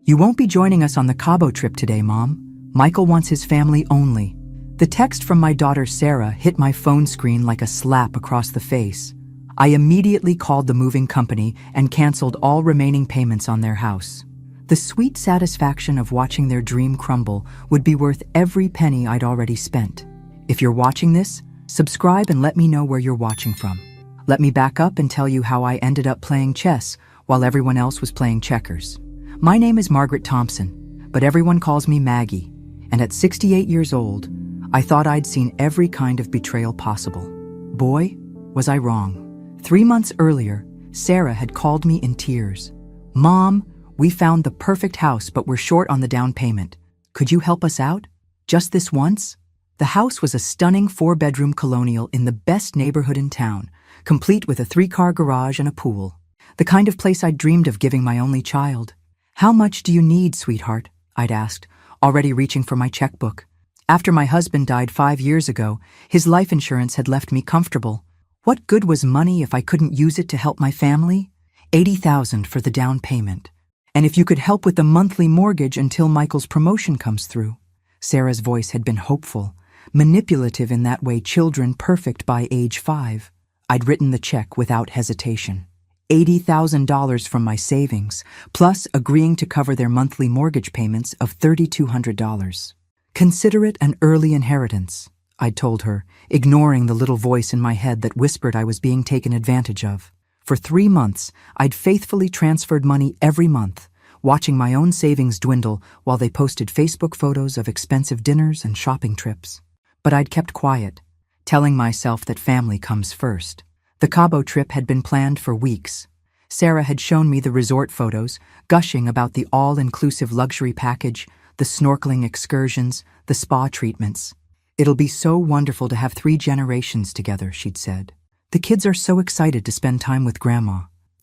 You won't be joining us on the Cabo trip today, Mom. Michael wants his family only. The text from my daughter Sarah hit my phone screen like a slap across the face. I immediately called the moving company and canceled all remaining payments on their house. The sweet satisfaction of watching their dream crumble would be worth every penny I'd already spent. If you're watching this, subscribe and let me know where you're watching from. Let me back up and tell you how I ended up playing chess while everyone else was playing checkers. My name is Margaret Thompson, but everyone calls me Maggie, and at 68 years old, I thought I'd seen every kind of betrayal possible. Boy, was I wrong. 3 months earlier, Sarah had called me in tears. Mom, we found the perfect house, but we're short on the down payment. Could you help us out? Just this once? The house was a stunning 4-bedroom colonial in the best neighborhood in town, complete with a 3-car garage and a pool. The kind of place I'd dreamed of giving my only child. How much do you need, sweetheart? I'd asked, already reaching for my checkbook. After my husband died 5 years ago, his life insurance had left me comfortable. What good was money if I couldn't use it to help my family? $80,000 for the down payment. And if you could help with the monthly mortgage until Michael's promotion comes through. Sarah's voice had been hopeful, manipulative in that way, children perfect by age 5. I'd written the check without hesitation. $80,000 from my savings, plus agreeing to cover their monthly mortgage payments of $3,200. Consider it an early inheritance, I'd told her, ignoring the little voice in my head that whispered I was being taken advantage of. For 3 months, I'd faithfully transferred money every month, watching my own savings dwindle while they posted Facebook photos of expensive dinners and shopping trips. But I'd kept quiet, telling myself that family comes first. The Cabo trip had been planned for weeks. Sarah had shown me the resort photos, gushing about the all-inclusive luxury package, the snorkeling excursions, the spa treatments. It'll be so wonderful to have 3 generations together, she'd said. The kids are so excited to spend time with Grandma.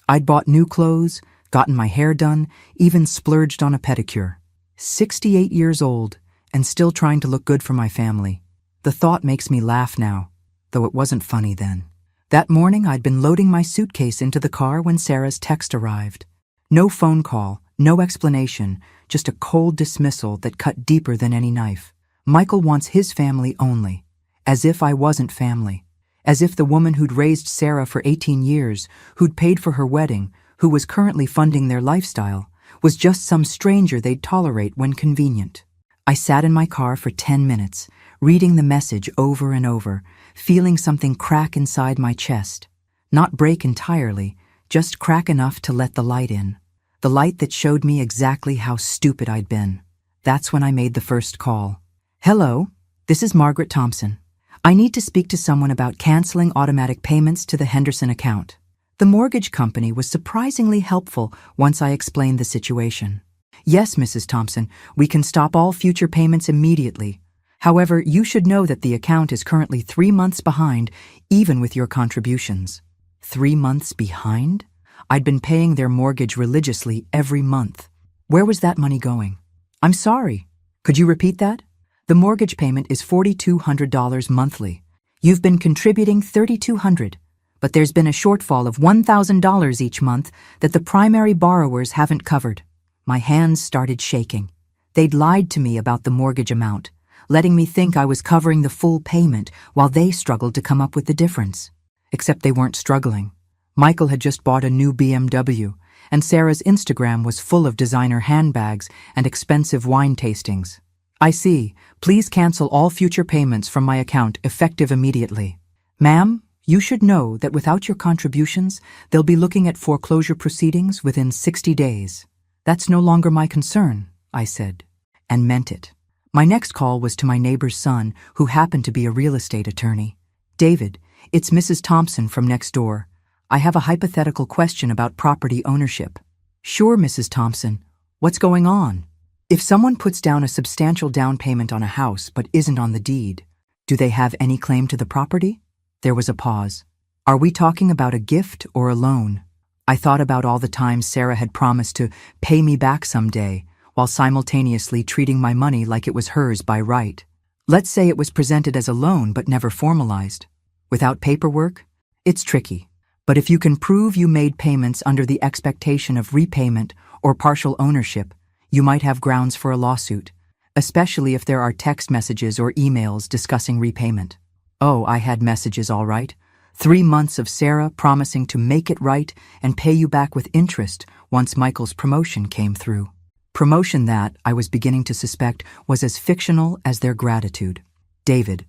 I'd bought new clothes, gotten my hair done, even splurged on a pedicure. 68 years old, and still trying to look good for my family. The thought makes me laugh now, though it wasn't funny then. That morning, I'd been loading my suitcase into the car when Sarah's text arrived. No phone call, no explanation, just a cold dismissal that cut deeper than any knife. Michael wants his family only. As if I wasn't family. As if the woman who'd raised Sarah for 18 years, who'd paid for her wedding, who was currently funding their lifestyle, was just some stranger they'd tolerate when convenient. I sat in my car for 10 minutes, reading the message over and over, feeling something crack inside my chest. Not break entirely, just crack enough to let the light in. The light that showed me exactly how stupid I'd been. That's when I made the first call. Hello, this is Margaret Thompson. I need to speak to someone about canceling automatic payments to the Henderson account. The mortgage company was surprisingly helpful once I explained the situation. Yes, Mrs. Thompson, we can stop all future payments immediately. However, you should know that the account is currently 3 months behind, even with your contributions. 3 months behind? I'd been paying their mortgage religiously every month. Where was that money going? I'm sorry. Could you repeat that? The mortgage payment is $4,200 monthly. You've been contributing $3,200, but there's been a shortfall of $1,000 each month that the primary borrowers haven't covered. My hands started shaking. They'd lied to me about the mortgage amount, letting me think I was covering the full payment while they struggled to come up with the difference. Except they weren't struggling. Michael had just bought a new BMW, and Sarah's Instagram was full of designer handbags and expensive wine tastings. I see. Please cancel all future payments from my account effective immediately. Ma'am, you should know that without your contributions, they'll be looking at foreclosure proceedings within 60 days. That's no longer my concern, I said, and meant it. My next call was to my neighbor's son, who happened to be a real estate attorney. David, it's Mrs. Thompson from next door. I have a hypothetical question about property ownership. Sure, Mrs. Thompson. What's going on? If someone puts down a substantial down payment on a house but isn't on the deed, do they have any claim to the property? There was a pause. Are we talking about a gift or a loan? I thought about all the times Sarah had promised to pay me back someday, while simultaneously treating my money like it was hers by right. Let's say it was presented as a loan but never formalized. Without paperwork, it's tricky. But if you can prove you made payments under the expectation of repayment or partial ownership, You might have grounds for a lawsuit, especially if there are text messages or emails discussing repayment. Oh, I had messages all right. 3 months of Sarah promising to make it right and pay you back with interest once Michael's promotion came through. Promotion that, I was beginning to suspect, was as fictional as their gratitude. David,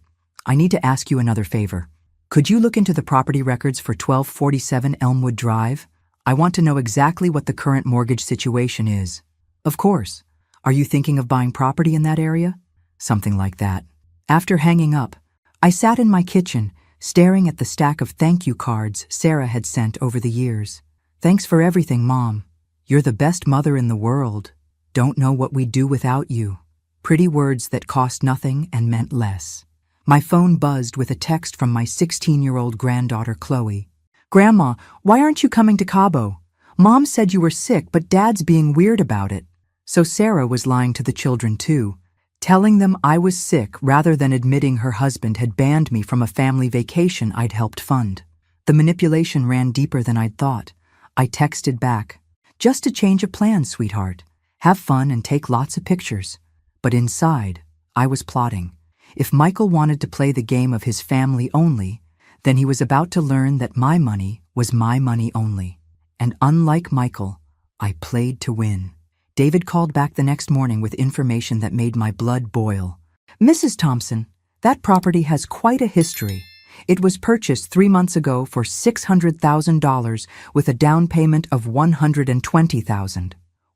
I need to ask you another favor. Could you look into the property records for 1247 Elmwood Drive? I want to know exactly what the current mortgage situation is. Of course. Are you thinking of buying property in that area? Something like that. After hanging up, I sat in my kitchen, staring at the stack of thank you cards Sarah had sent over the years. Thanks for everything, Mom. You're the best mother in the world. Don't know what we'd do without you. Pretty words that cost nothing and meant less. My phone buzzed with a text from my 16-year-old granddaughter, Chloe. Grandma, why aren't you coming to Cabo? Mom said you were sick, but Dad's being weird about it. So Sarah was lying to the children too, telling them I was sick rather than admitting her husband had banned me from a family vacation I'd helped fund. The manipulation ran deeper than I'd thought. I texted back, just a change of plans, sweetheart. Have fun and take lots of pictures. But inside, I was plotting. If Michael wanted to play the game of his family only, then he was about to learn that my money was my money only. And unlike Michael, I played to win. David called back the next morning with information that made my blood boil. Mrs. Thompson, that property has quite a history. It was purchased 3 months ago for $600,000 with a down payment of $120,000.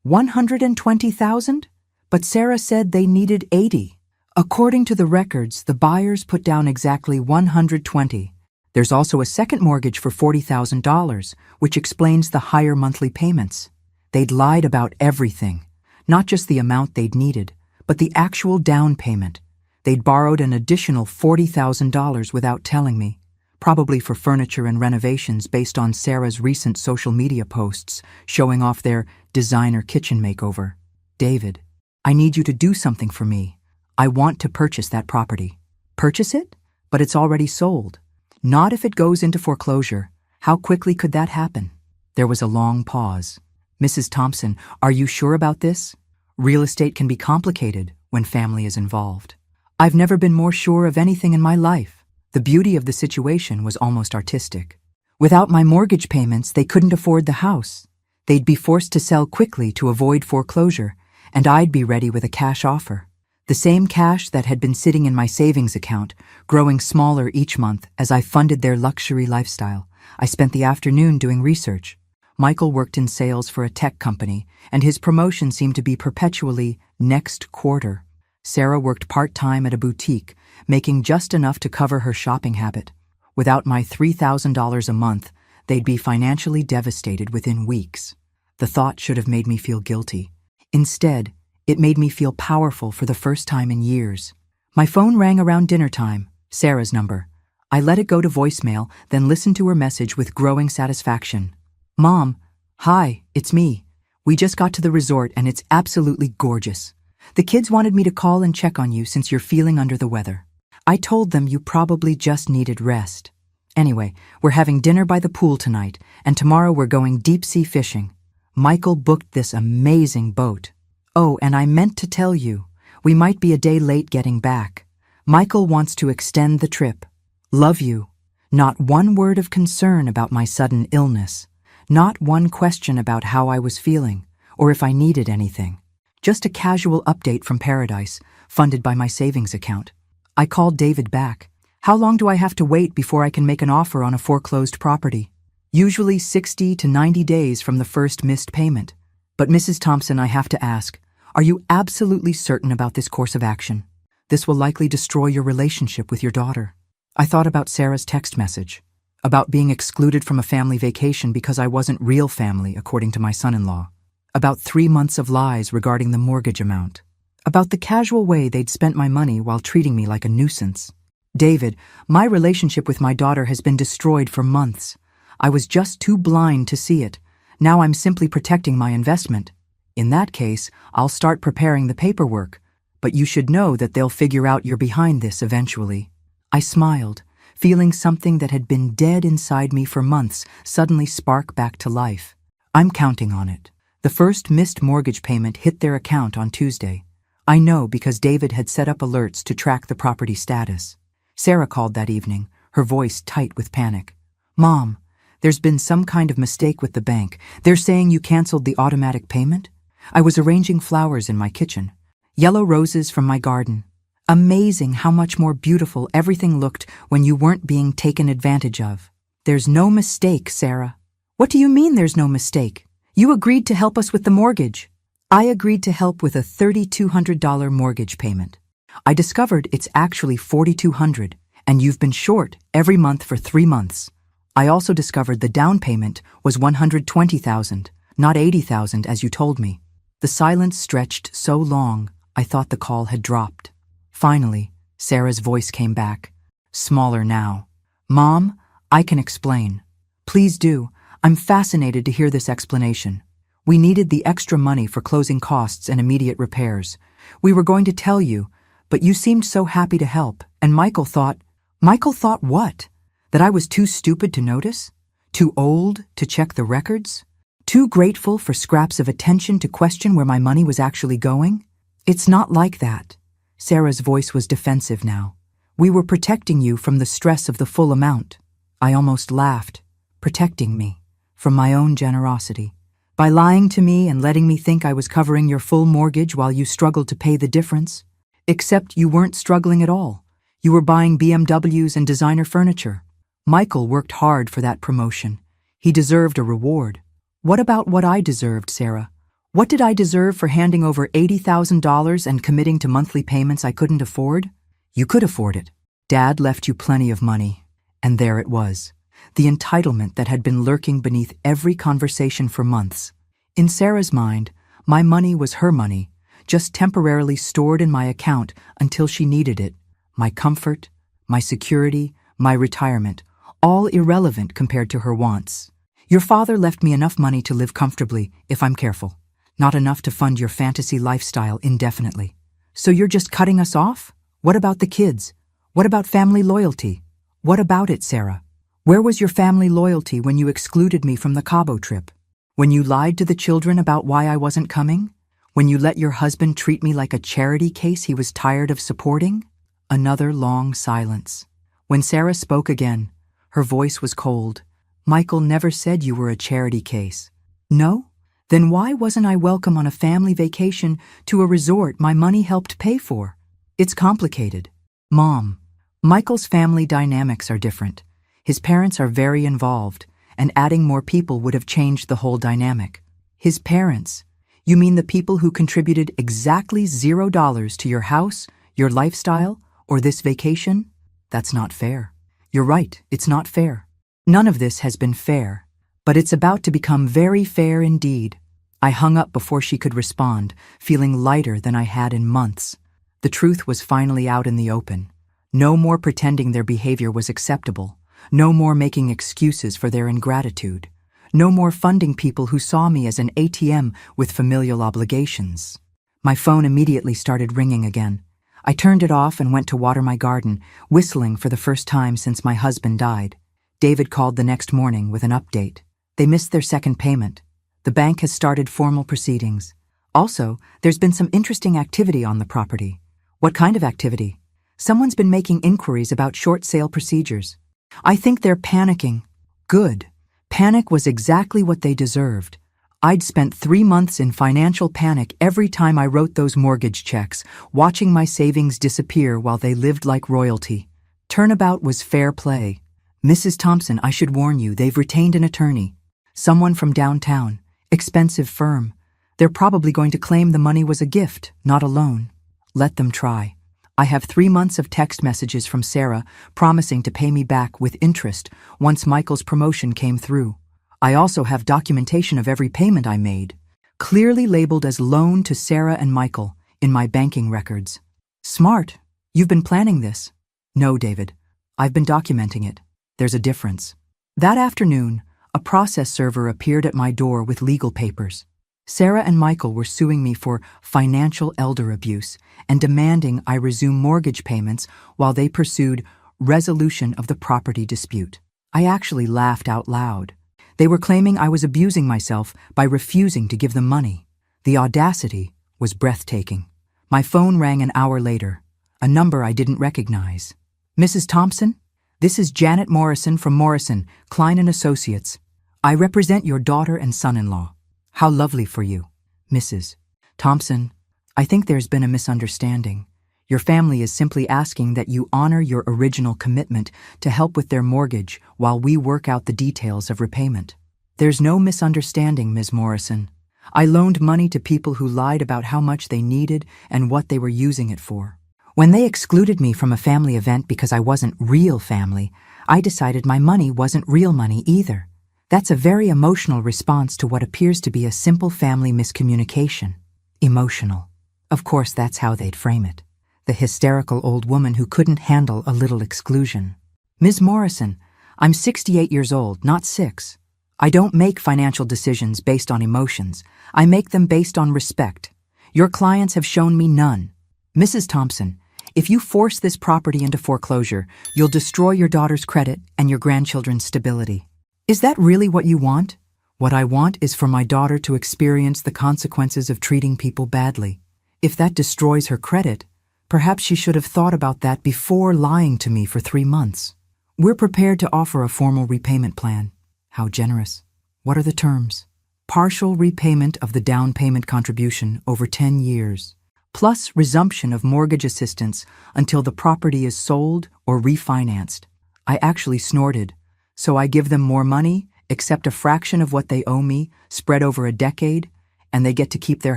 $120,000? But Sarah said they needed $80,000. According to the records, the buyers put down exactly $120,000. There's also a second mortgage for $40,000, which explains the higher monthly payments. They'd lied about everything, not just the amount they'd needed, but the actual down payment. They'd borrowed an additional $40,000 without telling me, probably for furniture and renovations based on Sarah's recent social media posts showing off their designer kitchen makeover. David, I need you to do something for me. I want to purchase that property. Purchase it? But it's already sold. Not if it goes into foreclosure. How quickly could that happen? There was a long pause. Mrs. Thompson, are you sure about this? Real estate can be complicated when family is involved. I've never been more sure of anything in my life. The beauty of the situation was almost artistic. Without my mortgage payments, they couldn't afford the house. They'd be forced to sell quickly to avoid foreclosure, and I'd be ready with a cash offer. The same cash that had been sitting in my savings account, growing smaller each month as I funded their luxury lifestyle. I spent the afternoon doing research. Michael worked in sales for a tech company, and his promotion seemed to be perpetually next quarter. Sarah worked part-time at a boutique, making just enough to cover her shopping habit. Without my $3,000 a month, they'd be financially devastated within weeks. The thought should have made me feel guilty. Instead, it made me feel powerful for the first time in years. My phone rang around dinner time, Sarah's number. I let it go to voicemail, then listened to her message with growing satisfaction. Mom, hi, it's me. We just got to the resort and it's absolutely gorgeous. The kids wanted me to call and check on you since you're feeling under the weather. I told them you probably just needed rest. Anyway, we're having dinner by the pool tonight, and tomorrow we're going deep-sea fishing. Michael booked this amazing boat. Oh, and I meant to tell you, we might be a day late getting back. Michael wants to extend the trip. Love you. Not one word of concern about my sudden illness. Not one question about how I was feeling, or if I needed anything. Just a casual update from paradise, funded by my savings account. I called David back. How long do I have to wait before I can make an offer on a foreclosed property? Usually 60 to 90 days from the first missed payment. But Mrs. Thompson, I have to ask, are you absolutely certain about this course of action? This will likely destroy your relationship with your daughter. I thought about Sarah's text message, about being excluded from a family vacation because I wasn't real family, according to my son-in-law, about 3 months of lies regarding the mortgage amount, about the casual way they'd spent my money while treating me like a nuisance. David, my relationship with my daughter has been destroyed for months. I was just too blind to see it. Now I'm simply protecting my investment. In that case, I'll start preparing the paperwork, but you should know that they'll figure out you're behind this eventually. I smiled, feeling something that had been dead inside me for months suddenly spark back to life. I'm counting on it. The first missed mortgage payment hit their account on Tuesday. I know because David had set up alerts to track the property status. Sarah called that evening, her voice tight with panic. "Mom, there's been some kind of mistake with the bank. They're saying you canceled the automatic payment?" I was arranging flowers in my kitchen. Yellow roses from my garden. Amazing how much more beautiful everything looked when you weren't being taken advantage of. "There's no mistake, Sarah." "What do you mean there's no mistake? You agreed to help us with the mortgage." "I agreed to help with a $3,200 mortgage payment. I discovered it's actually $4,200, and you've been short every month for 3 months. I also discovered the down payment was $120,000, not $80,000 as you told me." The silence stretched so long, I thought the call had dropped. Finally, Sarah's voice came back, smaller now. "Mom, I can explain." "Please do. I'm fascinated to hear this explanation." "We needed the extra money for closing costs and immediate repairs. We were going to tell you, but you seemed so happy to help, and Michael thought..." "Michael thought what? That I was too stupid to notice? Too old to check the records? Too grateful for scraps of attention to question where my money was actually going? It's not like that." Sarah's voice was defensive now. "We were protecting you from the stress of the full amount." I almost laughed. Protecting me from my own generosity. By lying to me and letting me think I was covering your full mortgage while you struggled to pay the difference. Except you weren't struggling at all. You were buying BMWs and designer furniture. Michael worked hard for that promotion. He deserved a reward. What about what I deserved, Sarah? What did I deserve for handing over $80,000 and committing to monthly payments I couldn't afford? You could afford it. Dad left you plenty of money. And there it was. The entitlement that had been lurking beneath every conversation for months. In Sarah's mind, my money was her money, just temporarily stored in my account until she needed it. My comfort, my security, my retirement, all irrelevant compared to her wants. Your father left me enough money to live comfortably, if I'm careful. Not enough to fund your fantasy lifestyle indefinitely. So you're just cutting us off? What about the kids? What about family loyalty? What about it, Sarah? Where was your family loyalty when you excluded me from the Cabo trip? When you lied to the children about why I wasn't coming? When you let your husband treat me like a charity case he was tired of supporting? Another long silence. When Sarah spoke again, her voice was cold. "Michael never said you were a charity case." "No? Then why wasn't I welcome on a family vacation to a resort my money helped pay for?" "It's complicated." "Mom, Michael's family dynamics are different. His parents are very involved, and adding more people would have changed the whole dynamic." "His parents? You mean the people who contributed exactly $0 to your house, your lifestyle, or this vacation? That's not fair." "You're right, it's not fair. None of this has been fair, but it's about to become very fair indeed." I hung up before she could respond, feeling lighter than I had in months. The truth was finally out in the open. No more pretending their behavior was acceptable. No more making excuses for their ingratitude. No more funding people who saw me as an ATM with familial obligations. My phone immediately started ringing again. I turned it off and went to water my garden, whistling for the first time since my husband died. David called the next morning with an update. They missed their second payment. The bank has started formal proceedings. Also, there's been some interesting activity on the property. What kind of activity? Someone's been making inquiries about short sale procedures. I think they're panicking. Good. Panic was exactly what they deserved. I'd spent 3 months in financial panic every time I wrote those mortgage checks, watching my savings disappear while they lived like royalty. Turnabout was fair play. "Mrs. Thompson, I should warn you, they've retained an attorney. Someone from downtown. Expensive firm. They're probably going to claim the money was a gift, not a loan. Let them try. I have 3 months of text messages from Sarah promising to pay me back with interest once Michael's promotion came through. I also have documentation of every payment I made, clearly labeled as loan to Sarah and Michael in my banking records." "Smart. You've been planning this." "No, David. I've been documenting it. There's a difference." That afternoon, a process server appeared at my door with legal papers. Sarah and Michael were suing me for financial elder abuse and demanding I resume mortgage payments while they pursued resolution of the property dispute. I actually laughed out loud. They were claiming I was abusing myself by refusing to give them money. The audacity was breathtaking. My phone rang an hour later, a number I didn't recognize. Mrs. Thompson? This is Janet Morrison from Morrison, Klein & Associates. I represent your daughter and son-in-law. How lovely for you. Mrs. Thompson, I think there's been a misunderstanding. Your family is simply asking that you honor your original commitment to help with their mortgage while we work out the details of repayment. There's no misunderstanding, Ms. Morrison. I loaned money to people who lied about how much they needed and what they were using it for. When they excluded me from a family event because I wasn't real family, I decided my money wasn't real money either. That's a very emotional response to what appears to be a simple family miscommunication. Emotional. Of course, that's how they'd frame it. The hysterical old woman who couldn't handle a little exclusion. Ms. Morrison, I'm 68 years old, not 6. I don't make financial decisions based on emotions. I make them based on respect. Your clients have shown me none. Mrs. Thompson, if you force this property into foreclosure, you'll destroy your daughter's credit and your grandchildren's stability. Is that really what you want? What I want is for my daughter to experience the consequences of treating people badly. If that destroys her credit, perhaps she should have thought about that before lying to me for 3 months. We're prepared to offer a formal repayment plan. How generous. What are the terms? Partial repayment of the down payment contribution over 10 years, plus resumption of mortgage assistance until the property is sold or refinanced. I actually snorted. So I give them more money, accept a fraction of what they owe me, spread over a decade, and they get to keep their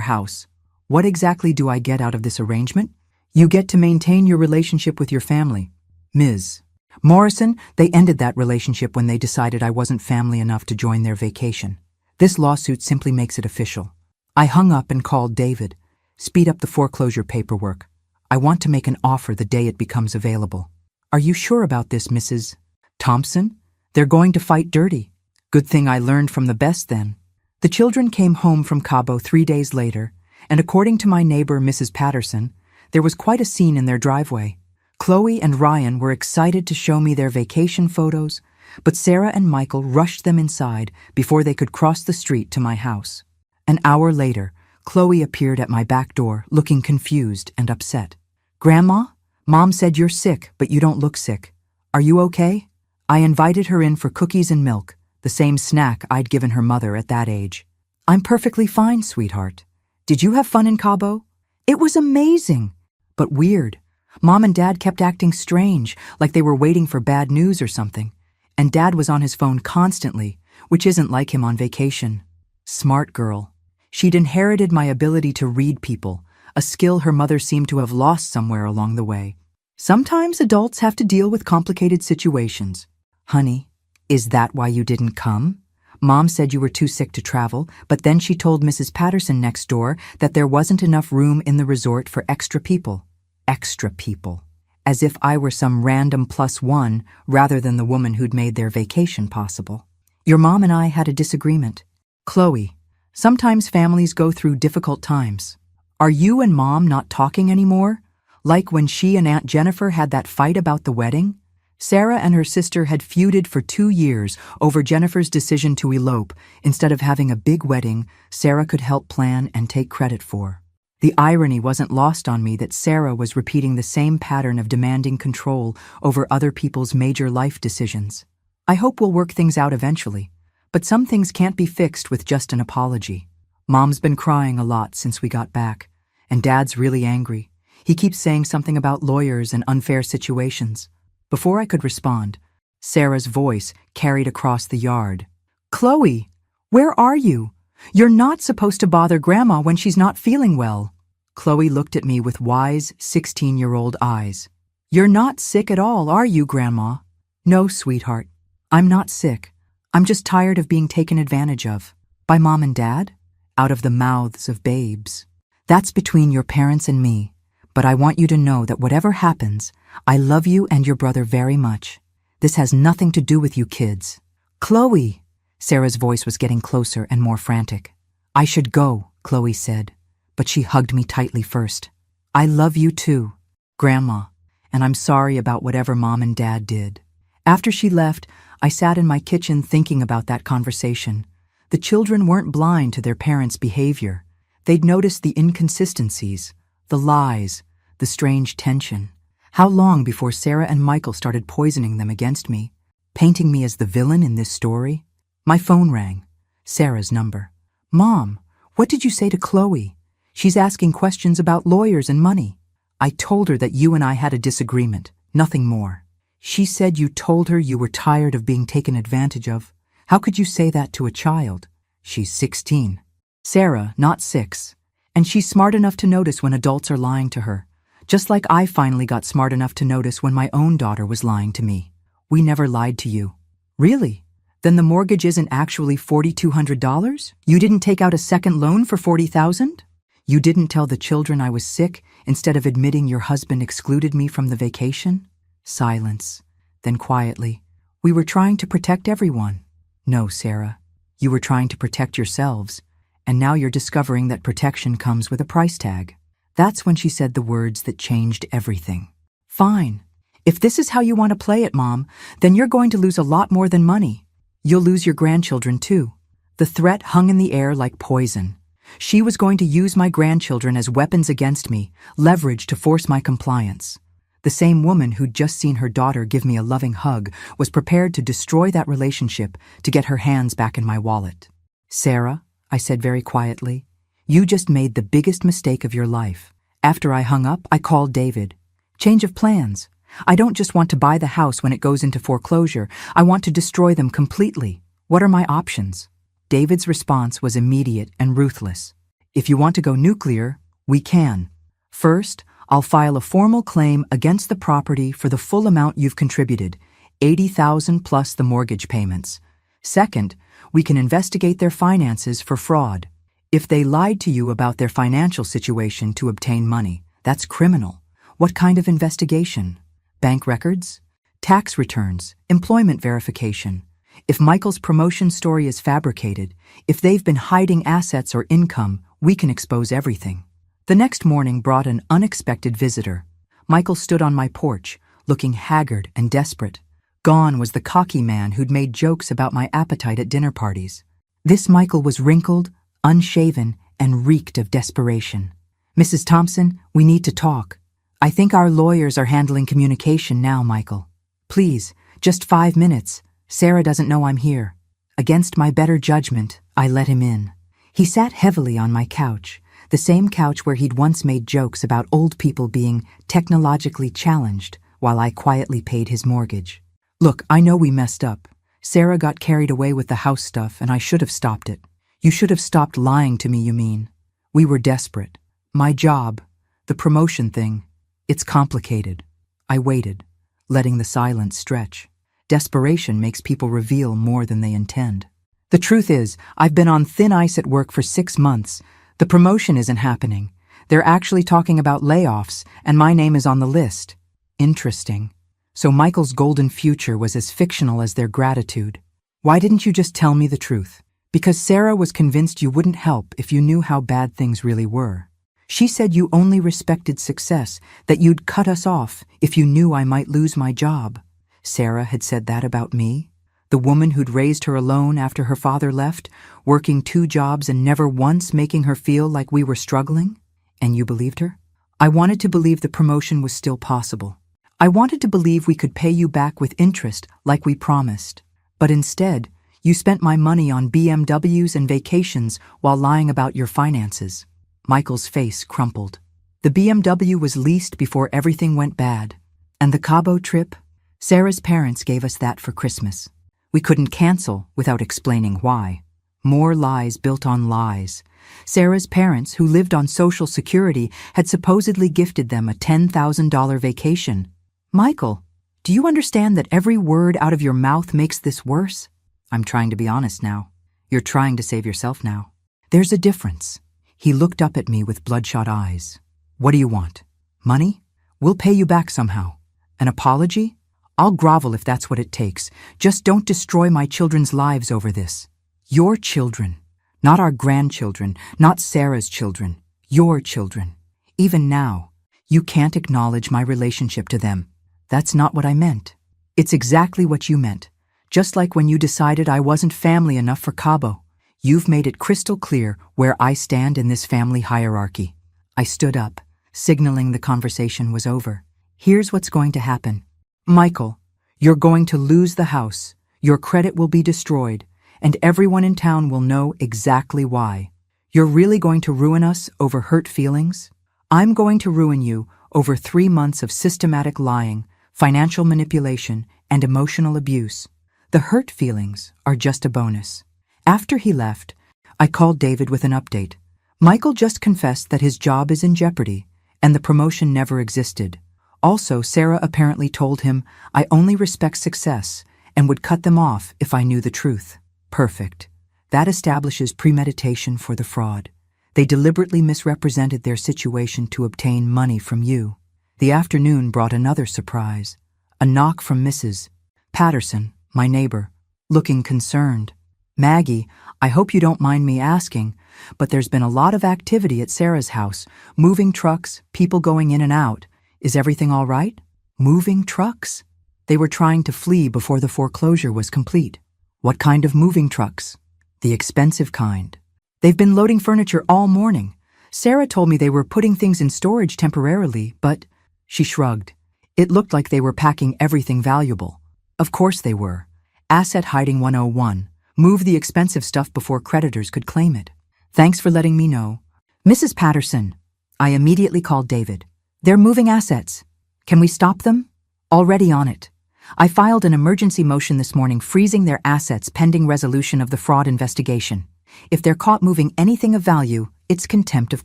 house. What exactly do I get out of this arrangement? You get to maintain your relationship with your family. Ms. Morrison, they ended that relationship when they decided I wasn't family enough to join their vacation. This lawsuit simply makes it official. I hung up and called David. Speed up the foreclosure paperwork. I want to make an offer the day it becomes available. Are you sure about this, Mrs. Thompson? They're going to fight dirty. Good thing I learned from the best then. The children came home from Cabo 3 days later, and according to my neighbor, Mrs. Patterson, there was quite a scene in their driveway. Chloe and Ryan were excited to show me their vacation photos, but Sarah and Michael rushed them inside before they could cross the street to my house. An hour later, Chloe appeared at my back door, looking confused and upset. Grandma, Mom said you're sick, but you don't look sick. Are you okay? I invited her in for cookies and milk, the same snack I'd given her mother at that age. I'm perfectly fine, sweetheart. Did you have fun in Cabo? It was amazing, but weird. Mom and Dad kept acting strange, like they were waiting for bad news or something. And Dad was on his phone constantly, which isn't like him on vacation. Smart girl. She'd inherited my ability to read people, a skill her mother seemed to have lost somewhere along the way. Sometimes adults have to deal with complicated situations. Honey, is that why you didn't come? Mom said you were too sick to travel, but then she told Mrs. Patterson next door that there wasn't enough room in the resort for extra people. Extra people. As if I were some random +1 rather than the woman who'd made their vacation possible. Your mom and I had a disagreement. Chloe, sometimes families go through difficult times. Are you and Mom not talking anymore? Like when she and Aunt Jennifer had that fight about the wedding? Sarah and her sister had feuded for 2 years over Jennifer's decision to elope instead of having a big wedding Sarah could help plan and take credit for. The irony wasn't lost on me that Sarah was repeating the same pattern of demanding control over other people's major life decisions. I hope we'll work things out eventually, but some things can't be fixed with just an apology. Mom's been crying a lot since we got back, and Dad's really angry. He keeps saying something about lawyers and unfair situations. Before I could respond, Sarah's voice carried across the yard. Chloe, where are you? You're not supposed to bother Grandma when she's not feeling well. Chloe looked at me with wise 16-year-old eyes. You're not sick at all, are you, Grandma? No, sweetheart. I'm not sick. I'm just tired of being taken advantage of. By Mom and Dad? Out of the mouths of babes. That's between your parents and me. But I want you to know that whatever happens, I love you and your brother very much. This has nothing to do with you kids. Chloe! Sarah's voice was getting closer and more frantic. I should go, Chloe said, but she hugged me tightly first. I love you too, Grandma, and I'm sorry about whatever Mom and Dad did. After she left, I sat in my kitchen thinking about that conversation. The children weren't blind to their parents' behavior. They'd noticed the inconsistencies, the lies, the strange tension. How long before Sarah and Michael started poisoning them against me, painting me as the villain in this story? My phone rang. Sarah's number. "Mom, what did you say to Chloe? She's asking questions about lawyers and money." "I told her that you and I had a disagreement, nothing more." "She said you told her you were tired of being taken advantage of. How could you say that to a child?" "She's 16. Sarah, not 6. And she's smart enough to notice when adults are lying to her. Just like I finally got smart enough to notice when my own daughter was lying to me." "We never lied to you." "Really? Then the mortgage isn't actually $4,200? You didn't take out a second loan for $40,000? You didn't tell the children I was sick instead of admitting your husband excluded me from the vacation?" Silence. Then quietly, "We were trying to protect everyone." "No, Sarah. You were trying to protect yourselves, and now you're discovering that protection comes with a price tag." That's when she said the words that changed everything. "Fine. If this is how you want to play it, Mom, then you're going to lose a lot more than money. You'll lose your grandchildren too." The threat hung in the air like poison. She was going to use my grandchildren as weapons against me, leverage to force my compliance. The same woman who'd just seen her daughter give me a loving hug was prepared to destroy that relationship to get her hands back in my wallet. "Sarah," I said very quietly, "you just made the biggest mistake of your life." After I hung up, I called David. "Change of plans. I don't just want to buy the house when it goes into foreclosure. I want to destroy them completely. What are my options?" David's response was immediate and ruthless. "If you want to go nuclear, we can. First, I'll file a formal claim against the property for the full amount you've contributed, $80,000 plus the mortgage payments. Second, we can investigate their finances for fraud. If they lied to you about their financial situation to obtain money, that's criminal. What kind of investigation? Bank records? Tax returns? Employment verification? If Michael's promotion story is fabricated, if they've been hiding assets or income, we can expose everything." The next morning brought an unexpected visitor. Michael stood on my porch, looking haggard and desperate. Gone was the cocky man who'd made jokes about my appetite at dinner parties. This Michael was wrinkled, unshaven, and reeked of desperation. "Mrs. Thompson, we need to talk. I think our lawyers are handling communication now, Michael. Please, just 5 minutes. Sarah doesn't know I'm here." Against my better judgment, I let him in. He sat heavily on my couch, the same couch where he'd once made jokes about old people being technologically challenged while I quietly paid his mortgage. "Look, I know we messed up. Sarah got carried away with the house stuff and I should have stopped it." "You should have stopped lying to me, you mean?" "We were desperate. My job, the promotion thing, it's complicated." I waited, letting the silence stretch. Desperation makes people reveal more than they intend. "The truth is, I've been on thin ice at work for 6 months. The promotion isn't happening. They're actually talking about layoffs, and my name is on the list." Interesting. So Michael's golden future was as fictional as their gratitude. "Why didn't you just tell me the truth?" "Because Sarah was convinced you wouldn't help if you knew how bad things really were. She said you only respected success, that you'd cut us off if you knew I might lose my job." Sarah had said that about me? The woman who'd raised her alone after her father left, working 2 jobs and never once making her feel like we were struggling? And you believed her? I wanted to believe the promotion was still possible. I wanted to believe we could pay you back with interest like we promised. But instead, you spent my money on BMWs and vacations while lying about your finances. Michael's face crumpled. The BMW was leased before everything went bad. And the Cabo trip? Sarah's parents gave us that for Christmas. We couldn't cancel without explaining why. More lies built on lies. Sarah's parents, who lived on Social Security, had supposedly gifted them a $10,000 vacation. Michael, do you understand that every word out of your mouth makes this worse? I'm trying to be honest now. You're trying to save yourself now. There's a difference. He looked up at me with bloodshot eyes. What do you want? Money? We'll pay you back somehow. An apology? I'll grovel if that's what it takes. Just don't destroy my children's lives over this. Your children. Not our grandchildren, not Sarah's children. Your children. Even now, you can't acknowledge my relationship to them. That's not what I meant. It's exactly what you meant. Just like when you decided I wasn't family enough for Cabo. You've made it crystal clear where I stand in this family hierarchy. I stood up, signaling the conversation was over. Here's what's going to happen. Michael, you're going to lose the house, your credit will be destroyed, and everyone in town will know exactly why. You're really going to ruin us over hurt feelings? I'm going to ruin you over 3 months of systematic lying, financial manipulation, and emotional abuse. The hurt feelings are just a bonus. After he left, I called David with an update. Michael just confessed that his job is in jeopardy, and the promotion never existed. Also, Sarah apparently told him I only respect success and would cut them off if I knew the truth. Perfect. That establishes premeditation for the fraud. They deliberately misrepresented their situation to obtain money from you. The afternoon brought another surprise. A knock from Mrs. Patterson, my neighbor, looking concerned. Maggie, I hope you don't mind me asking, but there's been a lot of activity at Sarah's house. Moving trucks, people going in and out. Is everything all right? Moving trucks? They were trying to flee before the foreclosure was complete. What kind of moving trucks? The expensive kind. They've been loading furniture all morning. Sarah told me they were putting things in storage temporarily, but... She shrugged. It looked like they were packing everything valuable. Of course they were. Asset hiding 101. Move the expensive stuff before creditors could claim it. Thanks for letting me know. Mrs. Patterson. I immediately called David. They're moving assets. Can we stop them? Already on it. I filed an emergency motion this morning freezing their assets pending resolution of the fraud investigation. If they're caught moving anything of value, it's contempt of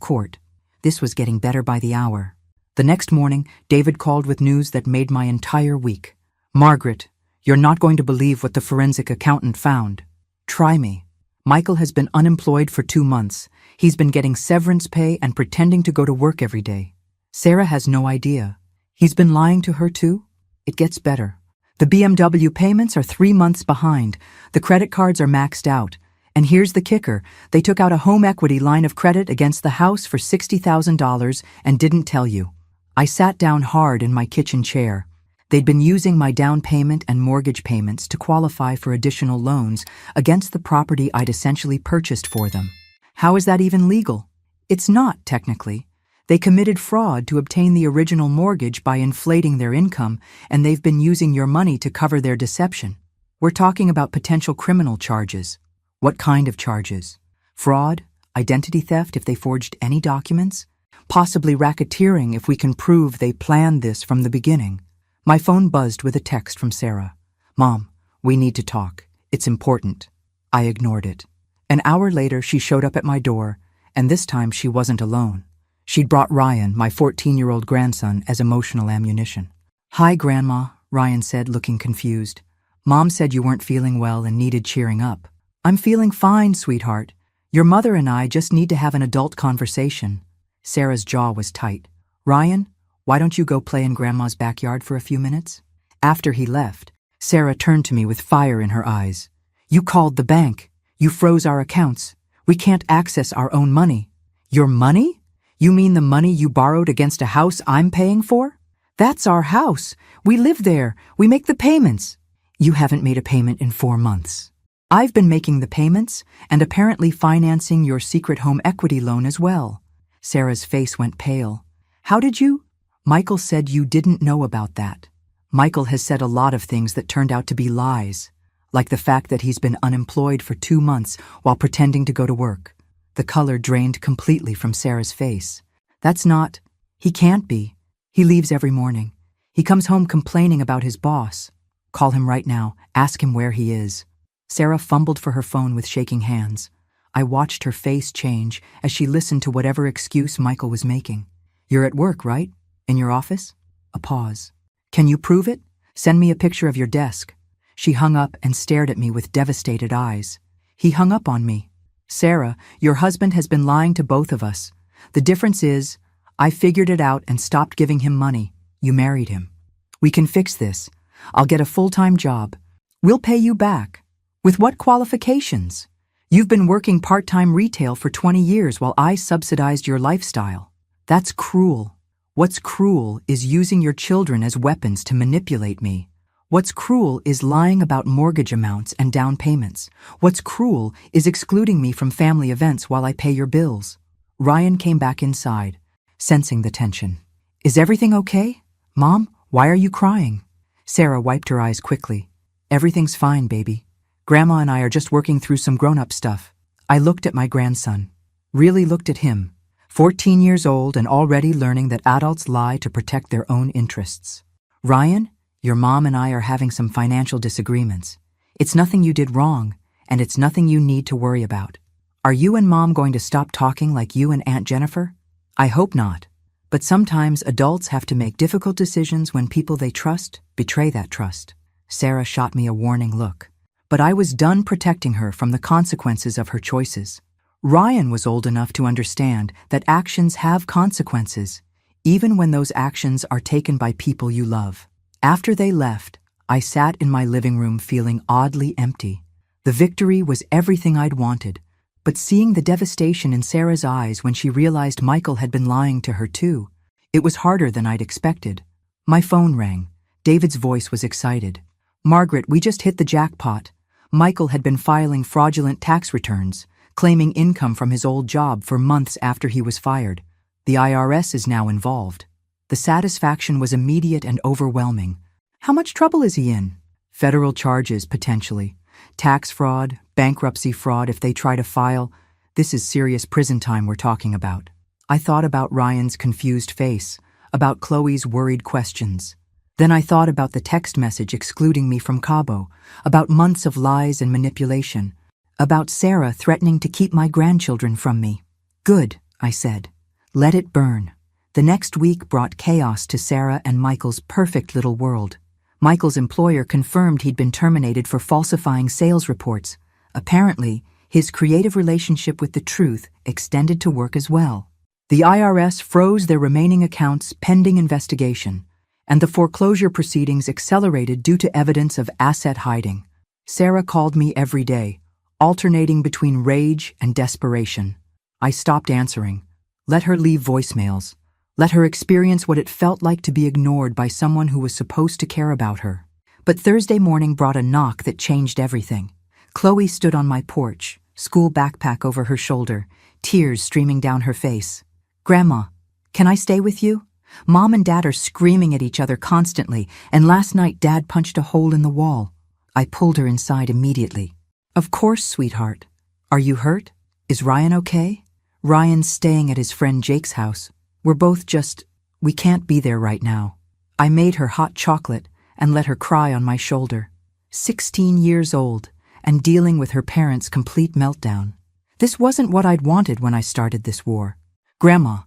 court. This was getting better by the hour. The next morning, David called with news that made my entire week. Margaret, you're not going to believe what the forensic accountant found. Try me. Michael has been unemployed for 2 months. He's been getting severance pay and pretending to go to work every day. Sarah has no idea. He's been lying to her too? It gets better. The BMW payments are 3 months behind. The credit cards are maxed out. And here's the kicker. They took out a home equity line of credit against the house for $60,000 and didn't tell you. I sat down hard in my kitchen chair. They'd been using my down payment and mortgage payments to qualify for additional loans against the property I'd essentially purchased for them. How is that even legal? It's not, technically. They committed fraud to obtain the original mortgage by inflating their income, and they've been using your money to cover their deception. We're talking about potential criminal charges. What kind of charges? Fraud? Identity theft if they forged any documents? Possibly racketeering if we can prove they planned this from the beginning. My phone buzzed with a text from Sarah. Mom, we need to talk. It's important. I ignored it. An hour later, she showed up at my door, and this time she wasn't alone. She'd brought Ryan, my 14-year-old grandson, as emotional ammunition. Hi, Grandma, Ryan said, looking confused. Mom said you weren't feeling well and needed cheering up. I'm feeling fine, sweetheart. Your mother and I just need to have an adult conversation. Sarah's jaw was tight. Ryan, why don't you go play in Grandma's backyard for a few minutes? After he left, Sarah turned to me with fire in her eyes. You called the bank. You froze our accounts. We can't access our own money. Your money? You mean the money you borrowed against a house I'm paying for? That's our house. We live there. We make the payments. You haven't made a payment in 4 months. I've been making the payments and apparently financing your secret home equity loan as well. Sarah's face went pale. How did you? Michael said you didn't know about that. Michael has said a lot of things that turned out to be lies, like the fact that he's been unemployed for 2 months while pretending to go to work. The color drained completely from Sarah's face. That's not... He can't be. He leaves every morning. He comes home complaining about his boss. Call him right now. Ask him where he is. Sarah fumbled for her phone with shaking hands. I watched her face change as she listened to whatever excuse Michael was making. You're at work, right? In your office? A pause. Can you prove it? Send me a picture of your desk. She hung up and stared at me with devastated eyes. He hung up on me. Sarah, your husband has been lying to both of us. The difference is, I figured it out and stopped giving him money. You married him. We can fix this. I'll get a full-time job. We'll pay you back. With what qualifications? You've been working part-time retail for 20 years while I subsidized your lifestyle. That's cruel. What's cruel is using your children as weapons to manipulate me. What's cruel is lying about mortgage amounts and down payments. What's cruel is excluding me from family events while I pay your bills. Ryan came back inside, sensing the tension. Is everything okay? Mom, why are you crying? Sarah wiped her eyes quickly. Everything's fine, baby. Grandma and I are just working through some grown-up stuff. I looked at my grandson. Really looked at him. 14 years old and already learning that adults lie to protect their own interests. Ryan, your mom and I are having some financial disagreements. It's nothing you did wrong, and it's nothing you need to worry about. Are you and Mom going to stop talking like you and Aunt Jennifer? I hope not. But sometimes adults have to make difficult decisions when people they trust betray that trust. Sarah shot me a warning look. But I was done protecting her from the consequences of her choices. Ryan was old enough to understand that actions have consequences, even when those actions are taken by people you love. After they left, I sat in my living room feeling oddly empty. The victory was everything I'd wanted, but seeing the devastation in Sarah's eyes when she realized Michael had been lying to her too, it was harder than I'd expected. My phone rang. David's voice was excited. Margaret, we just hit the jackpot. Michael had been filing fraudulent tax returns, claiming income from his old job for months after he was fired. The IRS is now involved. The satisfaction was immediate and overwhelming. How much trouble is he in? Federal charges, potentially. Tax fraud, bankruptcy fraud if they try to file. This is serious prison time we're talking about. I thought about Ryan's confused face, about Chloe's worried questions. Then I thought about the text message excluding me from Cabo, about months of lies and manipulation, about Sarah threatening to keep my grandchildren from me. Good, I said. Let it burn. The next week brought chaos to Sarah and Michael's perfect little world. Michael's employer confirmed he'd been terminated for falsifying sales reports. Apparently, his creative relationship with the truth extended to work as well. The IRS froze their remaining accounts pending investigation, and the foreclosure proceedings accelerated due to evidence of asset hiding. Sarah called me every day, alternating between rage and desperation. I stopped answering. Let her leave voicemails. Let her experience what it felt like to be ignored by someone who was supposed to care about her. But Thursday morning brought a knock that changed everything. Chloe stood on my porch, school backpack over her shoulder, tears streaming down her face. Grandma, can I stay with you? Mom and Dad are screaming at each other constantly, and last night Dad punched a hole in the wall. I pulled her inside immediately. Of course, sweetheart. Are you hurt? Is Ryan okay? Ryan's staying at his friend Jake's house. We can't be there right now. I made her hot chocolate and let her cry on my shoulder. 16 years old and dealing with her parents' complete meltdown. This wasn't what I'd wanted when I started this war. Grandma,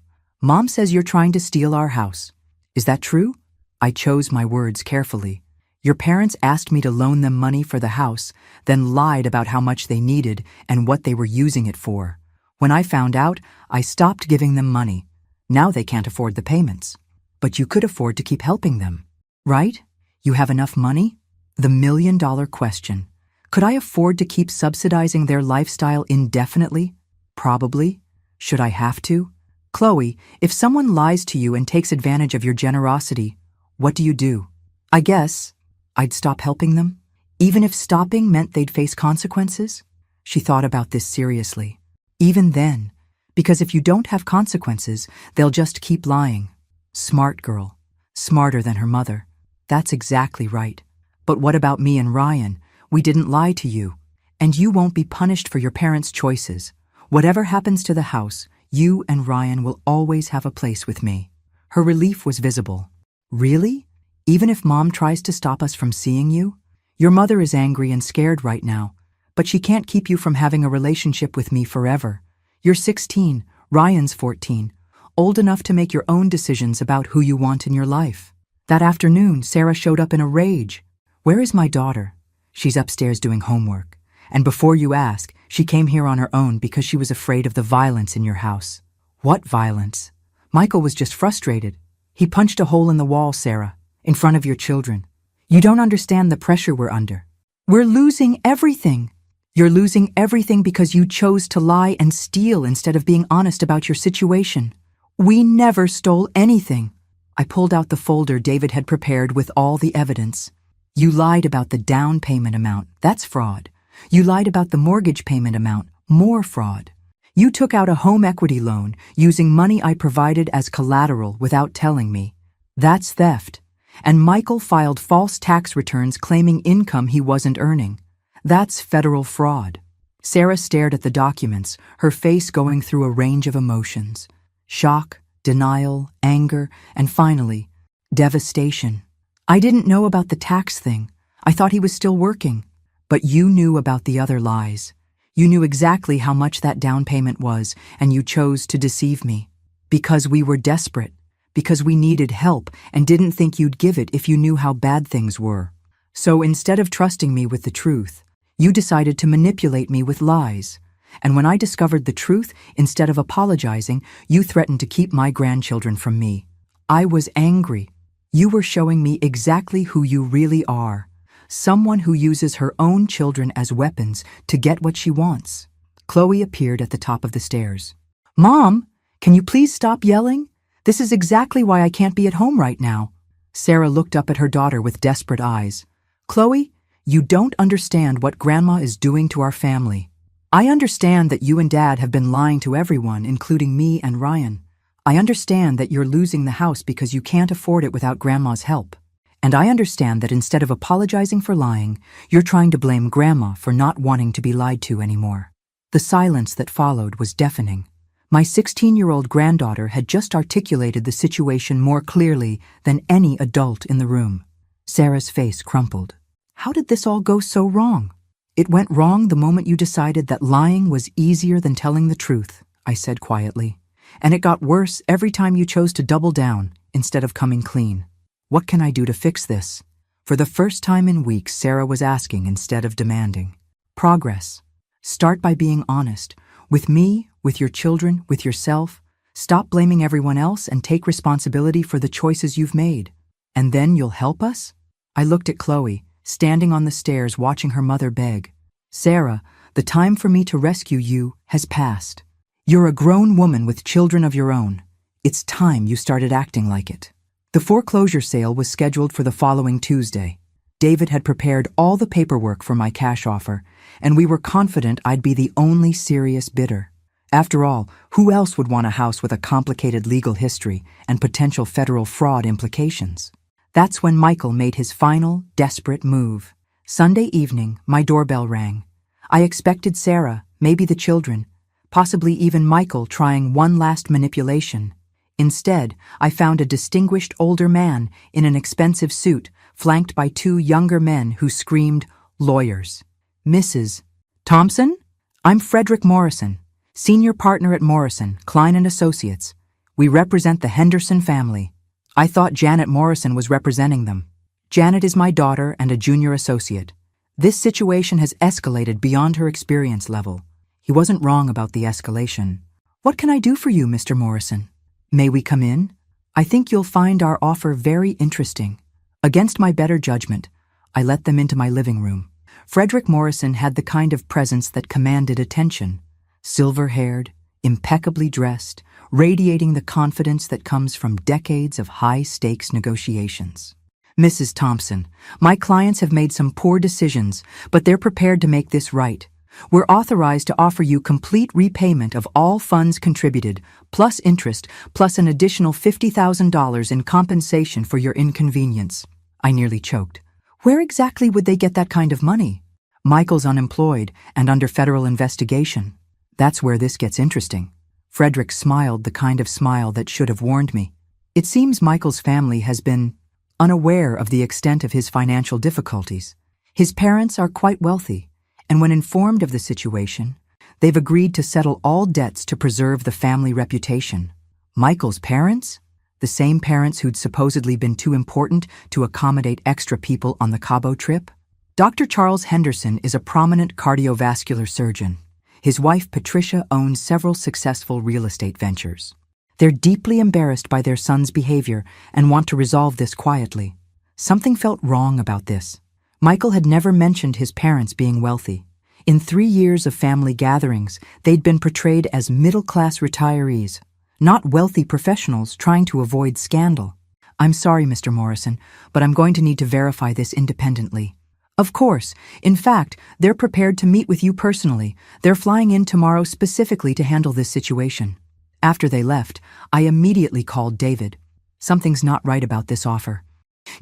Mom says you're trying to steal our house. Is that true? I chose my words carefully. Your parents asked me to loan them money for the house, then lied about how much they needed and what they were using it for. When I found out, I stopped giving them money. Now they can't afford the payments. But you could afford to keep helping them, right? You have enough money? The million-dollar question. Could I afford to keep subsidizing their lifestyle indefinitely? Probably. Should I have to? Chloe, if someone lies to you and takes advantage of your generosity, what do? I guess I'd stop helping them, even if stopping meant they'd face consequences. She thought about this seriously. Even then, because if you don't have consequences, they'll just keep lying. Smart girl. Smarter than her mother. That's exactly right. But what about me and Ryan? We didn't lie to you. And you won't be punished for your parents' choices. Whatever happens to the house, you and Ryan will always have a place with me. Her relief was visible. Really? Even if Mom tries to stop us from seeing you? Your mother is angry and scared right now, but she can't keep you from having a relationship with me forever. You're 16, Ryan's 14, old enough to make your own decisions about who you want in your life. That afternoon, Sarah showed up in a rage. Where is my daughter? She's upstairs doing homework. And before you ask, she came here on her own because she was afraid of the violence in your house. What violence? Michael was just frustrated. He punched a hole in the wall, Sarah, in front of your children. You don't understand the pressure we're under. We're losing everything. You're losing everything because you chose to lie and steal instead of being honest about your situation. We never stole anything. I pulled out the folder David had prepared with all the evidence. You lied about the down payment amount. That's fraud. You lied about the mortgage payment amount. More fraud. You took out a home equity loan using money I provided as collateral without telling me. That's theft. And Michael filed false tax returns claiming income he wasn't earning. That's federal fraud. Sarah stared at the documents, her face going through a range of emotions. Shock, denial, anger, and finally, devastation. I didn't know about the tax thing. I thought he was still working. But you knew about the other lies. You knew exactly how much that down payment was, and you chose to deceive me. Because we were desperate. Because we needed help and didn't think you'd give it if you knew how bad things were. So instead of trusting me with the truth, you decided to manipulate me with lies. And when I discovered the truth, instead of apologizing, you threatened to keep my grandchildren from me. I was angry. You were showing me exactly who you really are. Someone who uses her own children as weapons to get what she wants. Chloe appeared at the top of the stairs. Mom, can you please stop yelling? This is exactly why I can't be at home right now. Sarah looked up at her daughter with desperate eyes. Chloe, you don't understand what Grandma is doing to our family. I understand that you and Dad have been lying to everyone, including me and Ryan. I understand that you're losing the house because you can't afford it without Grandma's help. And I understand that instead of apologizing for lying, you're trying to blame Grandma for not wanting to be lied to anymore. The silence that followed was deafening. My 16-year-old granddaughter had just articulated the situation more clearly than any adult in the room. Sarah's face crumpled. How did this all go so wrong? It went wrong the moment you decided that lying was easier than telling the truth, I said quietly. And it got worse every time you chose to double down instead of coming clean. What can I do to fix this? For the first time in weeks, Sarah was asking instead of demanding. Progress. Start by being honest. With me, with your children, with yourself. Stop blaming everyone else and take responsibility for the choices you've made. And then you'll help us? I looked at Chloe, standing on the stairs watching her mother beg. Sarah, the time for me to rescue you has passed. You're a grown woman with children of your own. It's time you started acting like it. The foreclosure sale was scheduled for the following Tuesday. David had prepared all the paperwork for my cash offer, and we were confident I'd be the only serious bidder. After all, who else would want a house with a complicated legal history and potential federal fraud implications? That's when Michael made his final, desperate move. Sunday evening, my doorbell rang. I expected Sarah, maybe the children, possibly even Michael trying one last manipulation. Instead, I found a distinguished older man in an expensive suit, flanked by two younger men who screamed, "Lawyers." Mrs. Thompson? I'm Frederick Morrison, senior partner at Morrison, Klein & Associates. We represent the Henderson family. I thought Janet Morrison was representing them. Janet is my daughter and a junior associate. This situation has escalated beyond her experience level. He wasn't wrong about the escalation. What can I do for you, Mr. Morrison? May we come in? I think you'll find our offer very interesting. Against my better judgment, I let them into my living room. Frederick Morrison had the kind of presence that commanded attention. Silver-haired, impeccably dressed, radiating the confidence that comes from decades of high-stakes negotiations. Mrs. Thompson, my clients have made some poor decisions, but they're prepared to make this right. We're authorized to offer you complete repayment of all funds contributed, plus interest, plus an additional $50,000 in compensation for your inconvenience. I nearly choked. Where exactly would they get that kind of money? Michael's unemployed and under federal investigation. That's where this gets interesting. Frederick smiled the kind of smile that should have warned me. It seems Michael's family has been unaware of the extent of his financial difficulties. His parents are quite wealthy, and when informed of the situation, they've agreed to settle all debts to preserve the family reputation. Michael's parents? The same parents who'd supposedly been too important to accommodate extra people on the Cabo trip? Dr. Charles Henderson is a prominent cardiovascular surgeon. His wife, Patricia, owns several successful real estate ventures. They're deeply embarrassed by their son's behavior and want to resolve this quietly. Something felt wrong about this. Michael had never mentioned his parents being wealthy. In 3 years of family gatherings, they'd been portrayed as middle-class retirees, not wealthy professionals trying to avoid scandal. I'm sorry, Mr. Morrison, but I'm going to need to verify this independently. Of course. In fact, they're prepared to meet with you personally. They're flying in tomorrow specifically to handle this situation. After they left, I immediately called David. Something's not right about this offer.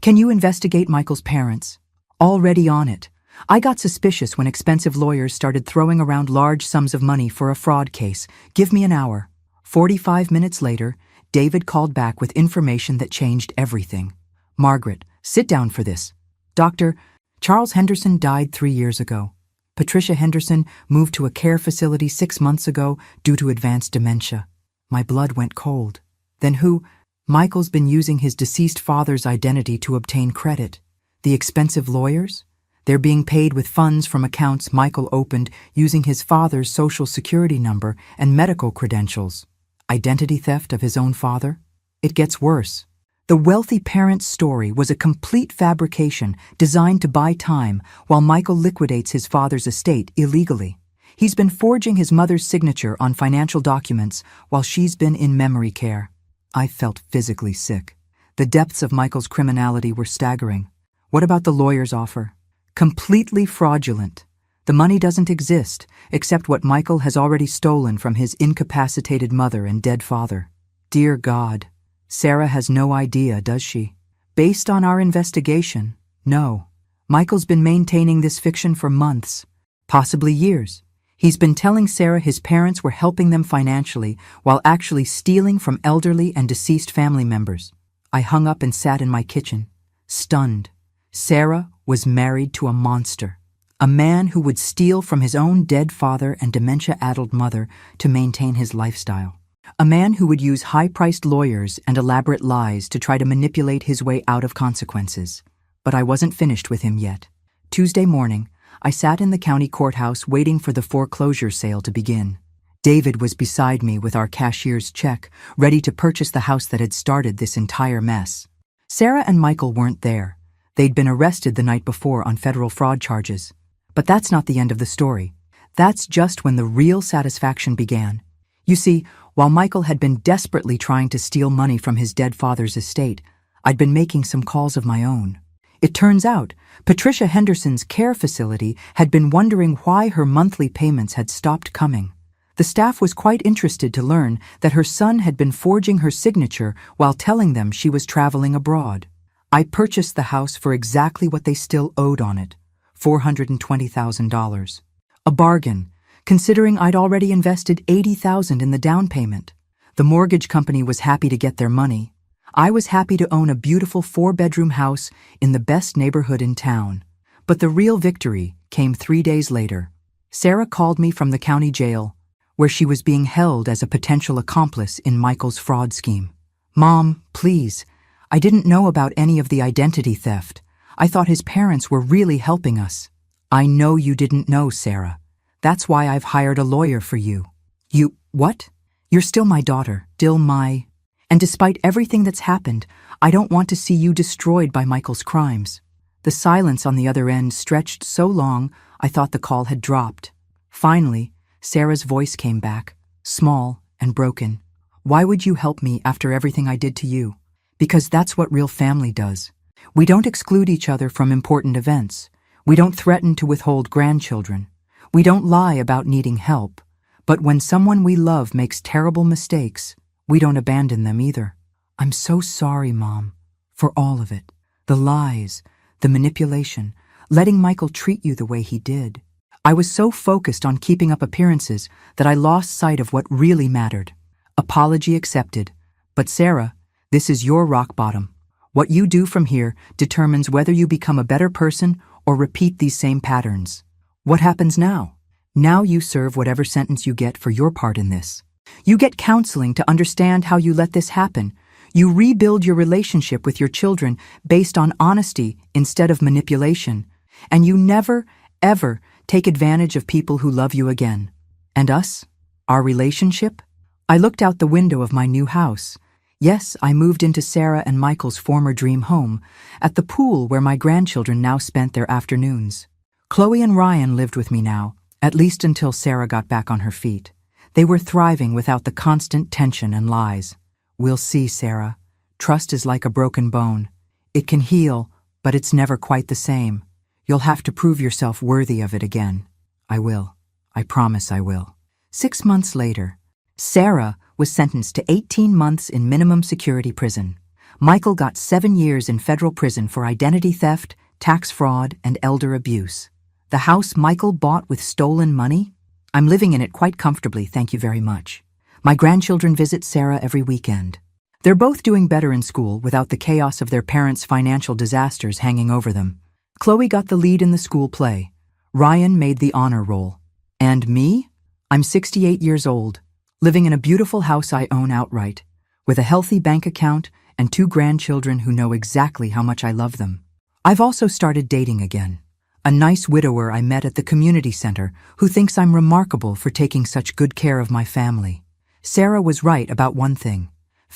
Can you investigate Michael's parents? Already on it. I got suspicious when expensive lawyers started throwing around large sums of money for a fraud case. Give me an hour. 45 minutes later, David called back with information that changed everything. Margaret, sit down for this. Doctor, Charles Henderson died 3 years ago. Patricia Henderson moved to a care facility 6 months ago due to advanced dementia. My blood went cold. Then who? Michael's been using his deceased father's identity to obtain credit. The expensive lawyers? They're being paid with funds from accounts Michael opened using his father's social security number and medical credentials. Identity theft of his own father? It gets worse. The wealthy parent's story was a complete fabrication designed to buy time while Michael liquidates his father's estate illegally. He's been forging his mother's signature on financial documents while she's been in memory care. I felt physically sick. The depths of Michael's criminality were staggering. What about the lawyer's offer? Completely fraudulent. The money doesn't exist, except what Michael has already stolen from his incapacitated mother and dead father. Dear God, Sarah has no idea, does she? Based on our investigation, no. Michael's been maintaining this fiction for months, possibly years. He's been telling Sarah his parents were helping them financially while actually stealing from elderly and deceased family members. I hung up and sat in my kitchen, stunned. Sarah was married to a monster, a man who would steal from his own dead father and dementia-addled mother to maintain his lifestyle. A man who would use high-priced lawyers and elaborate lies to try to manipulate his way out of consequences. But I wasn't finished with him yet. Tuesday morning, I sat in the county courthouse waiting for the foreclosure sale to begin. David was beside me with our cashier's check, ready to purchase the house that had started this entire mess. Sarah and Michael weren't there. They'd been arrested the night before on federal fraud charges. But that's not the end of the story. That's just when the real satisfaction began. You see, while Michael had been desperately trying to steal money from his dead father's estate, I'd been making some calls of my own. It turns out, Patricia Henderson's care facility had been wondering why her monthly payments had stopped coming. The staff was quite interested to learn that her son had been forging her signature while telling them she was traveling abroad. I purchased the house for exactly what they still owed on it, $420,000. A bargain, considering I'd already invested $80,000 in the down payment. The mortgage company was happy to get their money. I was happy to own a beautiful 4-bedroom house in the best neighborhood in town. But the real victory came 3 days later. Sarah called me from the county jail, where she was being held as a potential accomplice in Michael's fraud scheme. Mom, please. I didn't know about any of the identity theft. I thought his parents were really helping us. I know you didn't know, Sarah. That's why I've hired a lawyer for you. You, what? You're still my daughter, still my... And despite everything that's happened, I don't want to see you destroyed by Michael's crimes. The silence on the other end stretched so long, I thought the call had dropped. Finally, Sarah's voice came back, small and broken. Why would you help me after everything I did to you? Because that's what real family does. We don't exclude each other from important events. We don't threaten to withhold grandchildren. We don't lie about needing help. But when someone we love makes terrible mistakes, we don't abandon them either. I'm so sorry, Mom, for all of it. The lies, the manipulation, letting Michael treat you the way he did. I was so focused on keeping up appearances that I lost sight of what really mattered. Apology accepted. But Sarah, this is your rock bottom. What you do from here determines whether you become a better person or repeat these same patterns. What happens now? Now you serve whatever sentence you get for your part in this. You get counseling to understand how you let this happen. You rebuild your relationship with your children based on honesty instead of manipulation. And you never, ever take advantage of people who love you again. And us? Our relationship? I looked out the window of my new house. Yes, I moved into Sarah and Michael's former dream home, at the pool where my grandchildren now spent their afternoons. Chloe and Ryan lived with me now, at least until Sarah got back on her feet. They were thriving without the constant tension and lies. We'll see, Sarah. Trust is like a broken bone. It can heal, but it's never quite the same. You'll have to prove yourself worthy of it again. I will. I promise I will. 6 months later, Sarah was sentenced to 18 months in minimum security prison. Michael got 7 years in federal prison for identity theft, tax fraud, and elder abuse. The house Michael bought with stolen money? I'm living in it quite comfortably, thank you very much. My grandchildren visit Sarah every weekend. They're both doing better in school without the chaos of their parents' financial disasters hanging over them. Chloe got the lead in the school play. Ryan made the honor roll. And me? I'm 68 years old, living in a beautiful house I own outright, with a healthy bank account and 2 grandchildren who know exactly how much I love them. I've also started dating again. A nice widower I met at the community center who thinks I'm remarkable for taking such good care of my family. Sarah was right about one thing.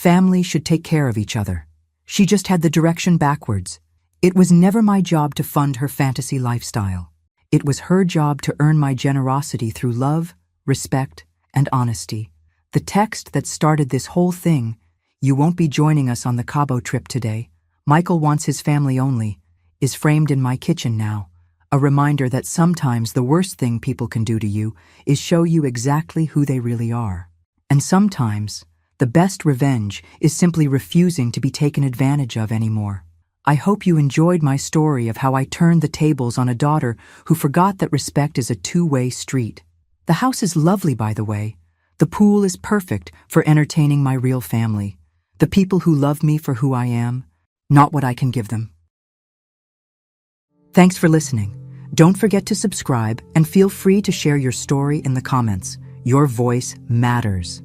Families should take care of each other. She just had the direction backwards. It was never my job to fund her fantasy lifestyle. It was her job to earn my generosity through love, respect, and honesty. The text that started this whole thing, "You won't be joining us on the Cabo trip today. Michael wants his family only," is framed in my kitchen now. A reminder that sometimes the worst thing people can do to you is show you exactly who they really are. And sometimes, the best revenge is simply refusing to be taken advantage of anymore. I hope you enjoyed my story of how I turned the tables on a daughter who forgot that respect is a two-way street. The house is lovely, by the way. The pool is perfect for entertaining my real family. The people who love me for who I am, not what I can give them. Thanks for listening. Don't forget to subscribe and feel free to share your story in the comments. Your voice matters.